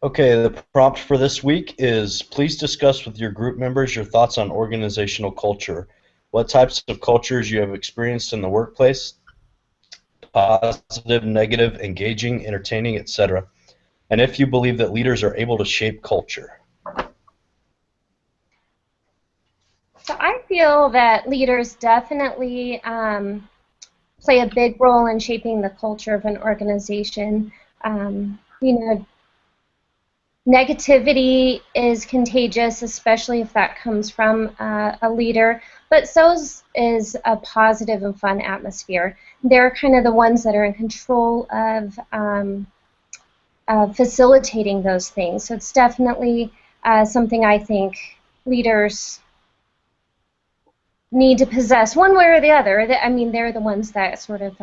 Okay, the prompt for this week is please discuss with your group members your thoughts on organizational culture. What types of cultures you have experienced in the workplace, positive, negative, engaging, entertaining, etc. And if you believe that leaders are able to shape culture. So I feel that leaders definitely play a big role in shaping the culture of an organization. You know, negativity is contagious, especially if that comes from a leader, but so is a positive and fun atmosphere. They're kind of the ones that are in control of facilitating those things. So it's definitely something I think leaders need to possess one way or the other. I mean, they're the ones that sort of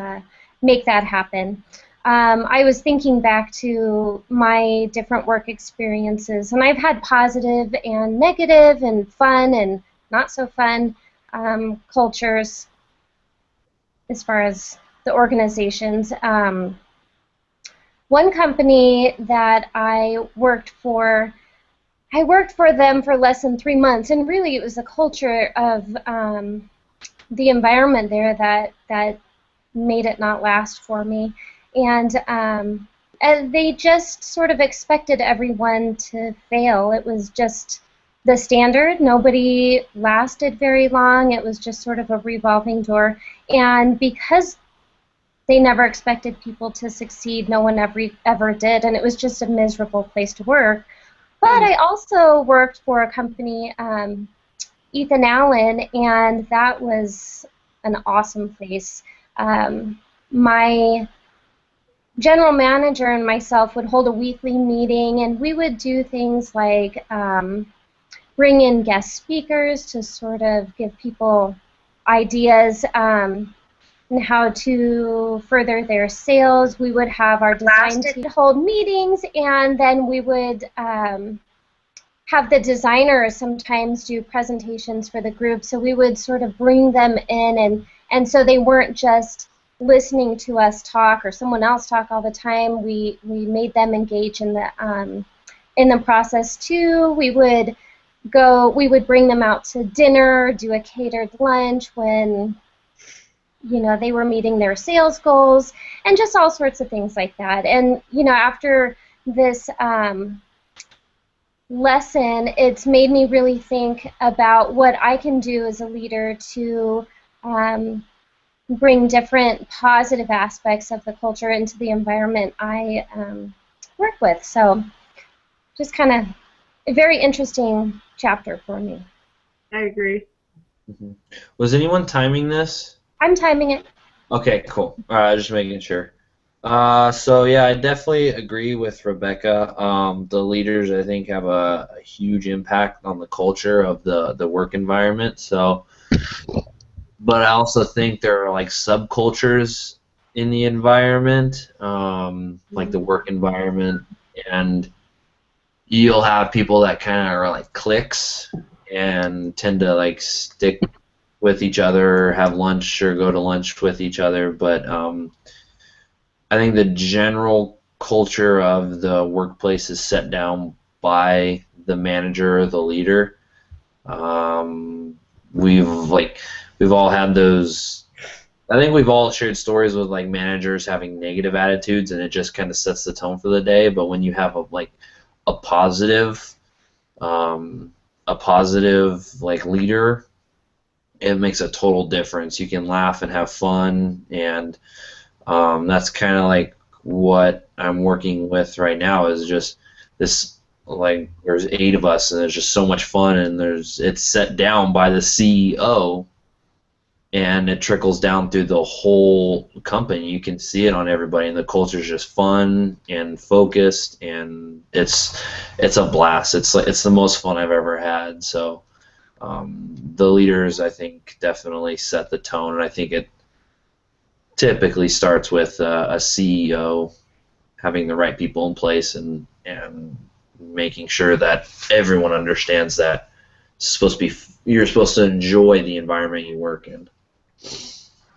make that happen. I was thinking back to my different work experiences, and I've had positive and negative and fun and not so fun cultures as far as the organizations. One company that I worked for them for less than 3 months, and really it was the culture of the environment there that made it not last for me. And they just sort of expected everyone to fail. It was just the standard. Nobody lasted very long. It was just sort of a revolving door. And because they never expected people to succeed, no one ever did, and it was just a miserable place to work. But I also worked for a company, Ethan Allen, and that was an awesome place. My general manager and myself would hold a weekly meeting, and we would do things like bring in guest speakers to sort of give people ideas and how to further their sales. We would have our design team hold meetings, and then we would have the designers sometimes do presentations for the group. So we would sort of bring them in, and so they weren't just listening to us talk or someone else talk all the time. We made them engage in the process too. We would bring them out to dinner, do a catered lunch when they were meeting their sales goals, and just all sorts of things like that. And after this lesson, it's made me really think about what I can do as a leader to bring different positive aspects of the culture into the environment I work with. So just kind of a very interesting chapter for me. I agree. Mm-hmm. Was anyone timing this? I'm timing it. Okay, cool. All right, just making sure. So yeah, I definitely agree with Rebecca. The leaders, I think, have a huge impact on the culture of the work environment. So, but I also think there are like subcultures in the environment, like the work environment, and you'll have people that kind of are like cliques and tend to like stick with each other, have lunch or go to lunch with each other, but I think the general culture of the workplace is set down by the manager or the leader. We've all had those. I think we've all shared stories with like managers having negative attitudes, and it just kind of sets the tone for the day. But when you have a positive like leader, it makes a total difference. You can laugh and have fun, and that's kind of like what I'm working with right now is just this, like, there's 8 of us, and there's just so much fun, and it's set down by the CEO, and it trickles down through the whole company. You can see it on everybody, and the culture's just fun and focused, and it's a blast. It's the most fun I've ever had. So the leaders, I think, definitely set the tone, and I think it typically starts with a CEO having the right people in place and making sure that everyone understands that you're supposed to enjoy the environment you work in.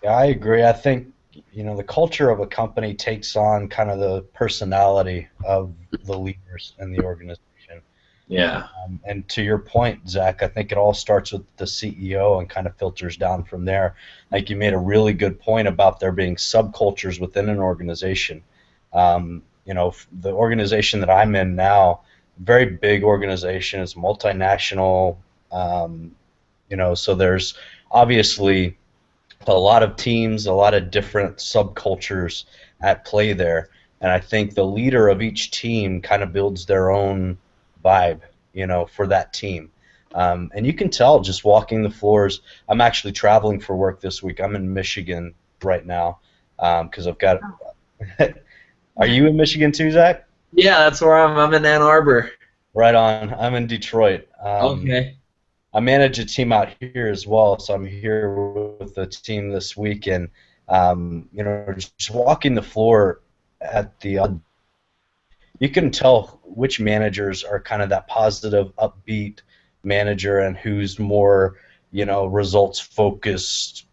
Yeah, I agree. I think the culture of a company takes on kind of the personality of the leaders in the organization. Yeah. And to your point, Zach, I think it all starts with the CEO and kind of filters down from there. Like you made a really good point about there being subcultures within an organization. The organization that I'm in now, very big organization, it's multinational. So there's obviously a lot of teams, a lot of different subcultures at play there. And I think the leader of each team kind of builds their own vibe, for that team. And you can tell just walking the floors. I'm actually traveling for work this week. I'm in Michigan right now because I've got. Are you in Michigan too, Zach? Yeah, that's where I'm in Ann Arbor. Right on. I'm in Detroit. Okay. I manage a team out here as well, so I'm here with the team this week, and just walking the floor at the, you can tell which managers are kind of that positive, upbeat manager, and who's more, results focused,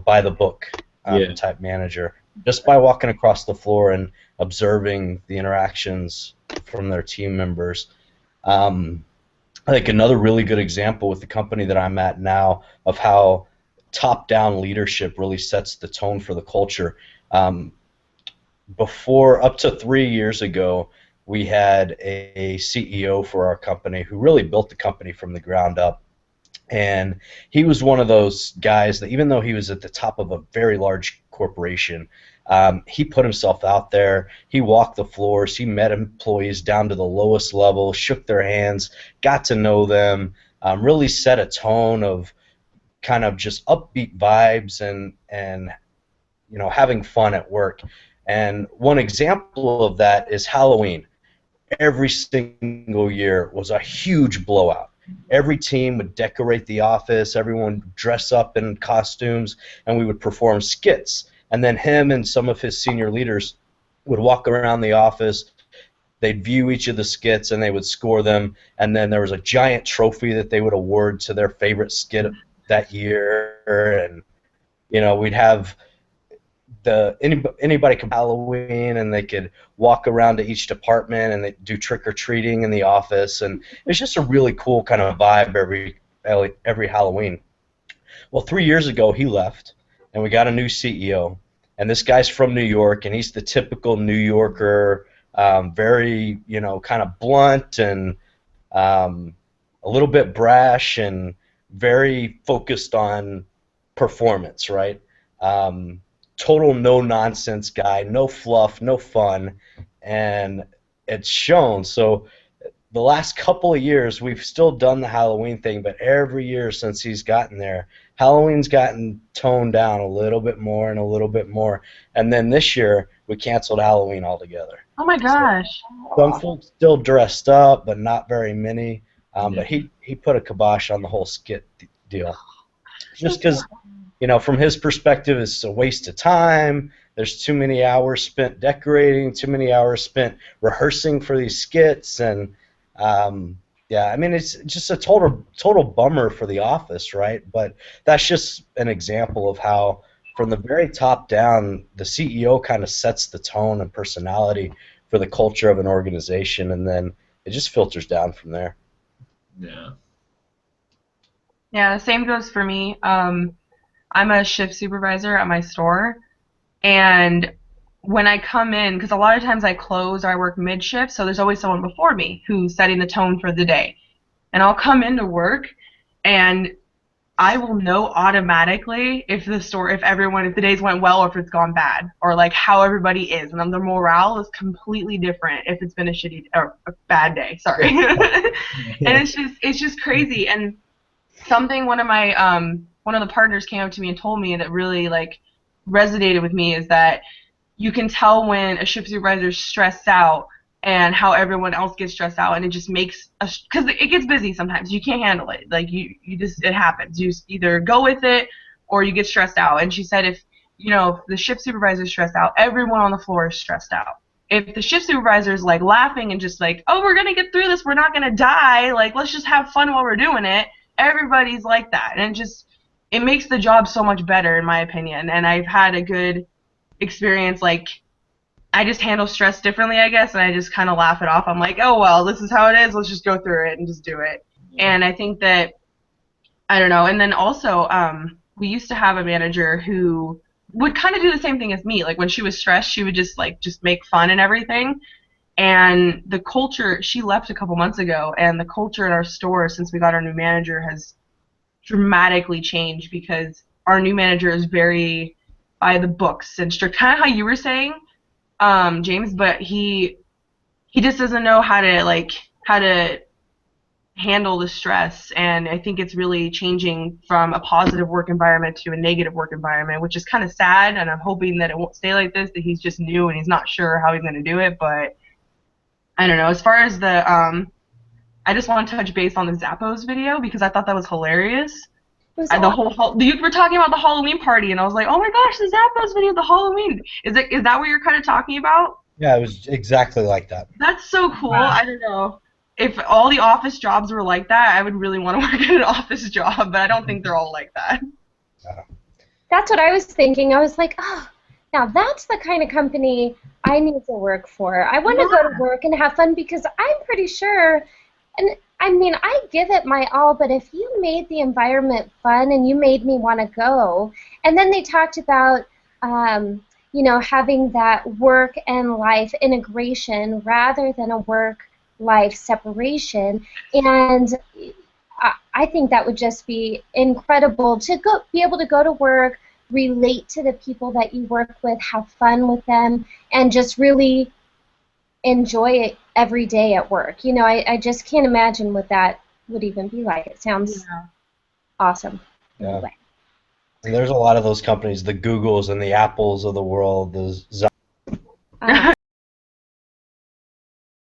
by the book type manager, just by walking across the floor and observing the interactions from their team members. I think another really good example with the company that I'm at now of how top-down leadership really sets the tone for the culture. Up to 3 years ago, we had a CEO for our company who really built the company from the ground up. And he was one of those guys that even though he was at the top of a very large corporation, he put himself out there. He walked the floors. He met employees down to the lowest level, shook their hands, got to know them, really set a tone of kind of just upbeat vibes and having fun at work. And one example of that is Halloween. Every single year was a huge blowout. Every team would decorate the office, everyone would dress up in costumes, and we would perform skits. And then him and some of his senior leaders would walk around the office, they'd view each of the skits, and they would score them, and then there was a giant trophy that they would award to their favorite skit that year, and we'd have anybody come Halloween, and they could walk around to each department and they do trick-or-treating in the office, and it's just a really cool kind of vibe every Halloween. Well, 3 years ago he left, and we got a new CEO, and this guy's from New York, and he's the typical New Yorker, very kind of blunt and a little bit brash and very focused on performance, right? Total no-nonsense guy, no fluff, no fun, and it's shown. So the last couple of years, we've still done the Halloween thing, but every year since he's gotten there, Halloween's gotten toned down a little bit more and a little bit more. And then this year, we canceled Halloween altogether. Oh my gosh. So some folks still dressed up, but not very many. But he put a kibosh on the whole skit deal. Just because, from his perspective, it's a waste of time. There's too many hours spent decorating, too many hours spent rehearsing for these skits, and it's just a total bummer for the office, right? But that's just an example of how, from the very top down, the CEO kind of sets the tone and personality for the culture of an organization, and then it just filters down from there. Yeah. Yeah, the same goes for me. I'm a shift supervisor at my store, and when I come in, because a lot of times I close or I work mid-shift, so there's always someone before me who's setting the tone for the day. And I'll come into work, and I will know automatically if the days went well or if it's gone bad, or like how everybody is, and then the morale is completely different if it's been a bad day. Sorry, and it's just crazy. And something one of the partners came up to me and told me that really resonated with me is that you can tell when a shift supervisor is stressed out and how everyone else gets stressed out, and it just makes because it gets busy sometimes. You can't handle it. It happens. You either go with it or you get stressed out. And she said if the shift supervisor is stressed out, everyone on the floor is stressed out. If the shift supervisor is laughing and just oh, we're gonna get through this, we're not gonna die, let's just have fun while we're doing it, everybody's like that, and it makes the job so much better, in my opinion. And I've had a good experience, like, I just handle stress differently, I guess, and I just kind of laugh it off. I'm like, oh, well, this is how it is. Let's just go through it and just do it. And I think that, I don't know. And then also, we used to have a manager who would kind of do the same thing as me. Like, when she was stressed, she would just make fun and everything. And the culture, she left a couple months ago, and the culture in our store since we got our new manager has dramatically changed because our new manager is very by the books and strict, kind of how you were saying, James, but he just doesn't know how to handle the stress, and I think it's really changing from a positive work environment to a negative work environment, which is kind of sad, and I'm hoping that it won't stay like this, that he's just new and he's not sure how he's going to do it, but I don't know. As far as the, I just want to touch base on the Zappos video because I thought that was hilarious. You were talking about the Halloween party, and I was like, oh my gosh, the Zappos video, the Halloween. Is that what you're kind of talking about? Yeah, it was exactly like that. That's so cool. Wow. I don't know. If all the office jobs were like that, I would really want to work at an office job, but I don't think they're all like that. That's what I was thinking. I was like, oh, now that's the kind of company I need to work for. I want to go to work and have fun because I'm pretty sure, and I mean, I give it my all, but if you made the environment fun and you made me want to go, and then they talked about, having that work and life integration rather than a work-life separation, and I think that would just be incredible to be able to go to work, relate to the people that you work with, have fun with them, and just really enjoy it every day at work. I just can't imagine what that would even be like. It sounds awesome. Yeah. Anyway. And there's a lot of those companies, the Googles and the Apples of the world,